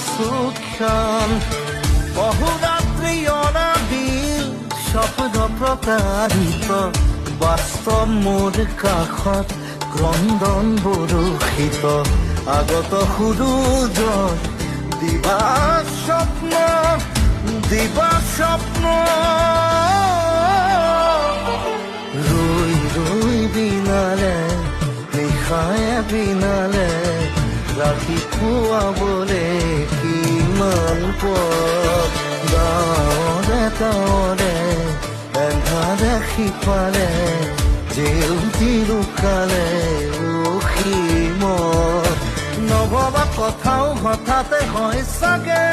সুক্ষণ বহুৰাত্ৰি অনাবিল স্বপ্ন প্ৰকাশিত বাস্তৱ মোৰ কাষত ক্ৰন্দন বৰষিত আগত সূৰুজৰ দিবা স্বপ্ন ৰুই ৰুই বিনালে নিশায়ে বিনালে ৰাতি খুৱাবলে কিমান পথ গাঁৱৰে গাঁৱৰে এন্ধাৰে সিফালে জেউতি লুকালে উসীমত নভবা কথাও হঠাতে হয় চাগে